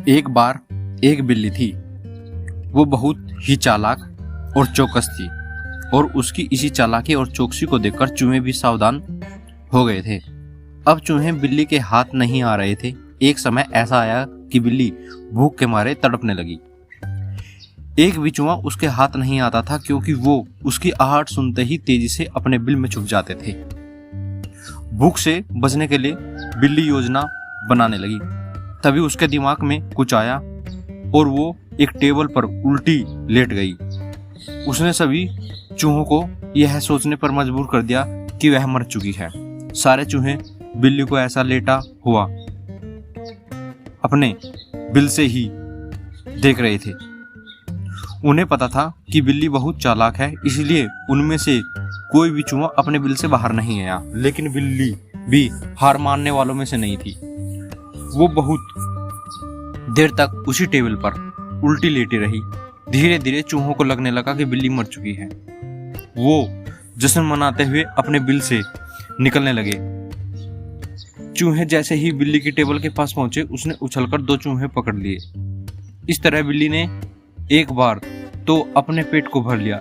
एक बार एक बिल्ली थी। वो बहुत ही चालाक और चौकस थी और उसकी इसी चालाकी और चौकसी को देखकर चूहे भी सावधान हो गए थे। अब चूहे बिल्ली के हाथ नहीं आ रहे थे। एक समय ऐसा आया कि बिल्ली भूख के मारे तड़पने लगी। एक भी चूहा उसके हाथ नहीं आता था क्योंकि वो उसकी आहट सुनते ही तेजी से अपने बिल में छुप जाते थे। भूख से बचने के लिए बिल्ली योजना बनाने लगी। तभी उसके दिमाग में कुछ आया और वो एक टेबल पर उल्टी लेट गई। उसने सभी चूहों को यह सोचने पर मजबूर कर दिया कि वह मर चुकी है। सारे चूहे बिल्ली को ऐसा लेटा हुआ अपने बिल से ही देख रहे थे। उन्हें पता था कि बिल्ली बहुत चालाक है, इसलिए उनमें से कोई भी चूहा अपने बिल से बाहर नहीं आया। लेकिन बिल्ली भी हार मानने वालों में से नहीं थी। वो बहुत देर तक उसी टेबल पर उल्टी लेटी रही। धीरे धीरे चूहों को लगने लगा कि बिल्ली मर चुकी है। वो जश्न मनाते हुए अपने बिल से निकलने लगे। चूहे जैसे ही बिल्ली की टेबल के पास पहुंचे, उसने उछलकर 2 चूहे पकड़ लिए। इस तरह बिल्ली ने एक बार तो अपने पेट को भर लिया,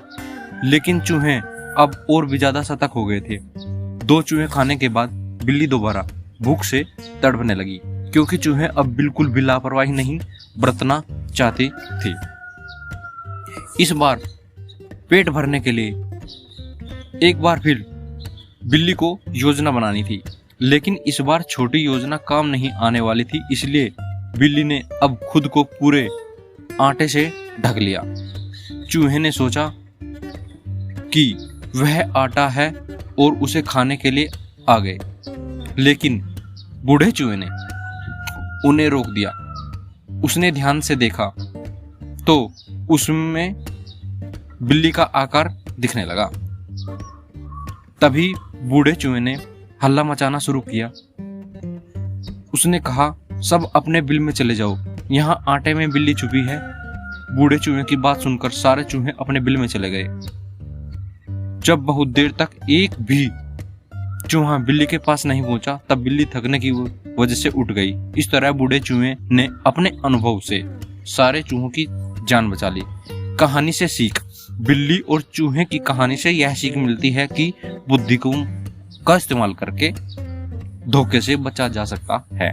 लेकिन चूहे अब और भी ज्यादा सतर्क हो गए थे। 2 चूहे खाने के बाद बिल्ली दोबारा भूख से तड़पने लगी, क्योंकि चूहे अब बिल्कुल भी लापरवाही नहीं बरतना चाहते थे। इस बार पेट भरने के लिए एक बार फिर बिल्ली को योजना बनानी थी, लेकिन इस बार छोटी योजना काम नहीं आने वाली थी। इसलिए बिल्ली ने अब खुद को पूरे आटे से ढक लिया। चूहे ने सोचा कि वह आटा है और उसे खाने के लिए आ गए, लेकिन बूढ़े चूहे ने उन्हें रोक दिया। उसने ध्यान से देखा तो उसमें बिल्ली का आकार दिखने लगा। तभी बूढ़े चूहे ने हल्ला मचाना शुरू किया। उसने कहा, सब अपने बिल में चले जाओ, यहाँ आटे में बिल्ली छुपी है। बूढ़े चूहे की बात सुनकर सारे चूहे अपने बिल में चले गए। जब बहुत देर तक एक भी चूहा बिल्ली के पास नहीं पहुंचा, तब बिल्ली थकने की वजह से उठ गई। इस तरह बूढ़े चूहे ने अपने अनुभव से सारे चूहों की जान बचा ली। कहानी से सीख। बिल्ली और चूहे की कहानी से यह सीख मिलती है कि बुद्धि का इस्तेमाल करके धोखे से बचा जा सकता है।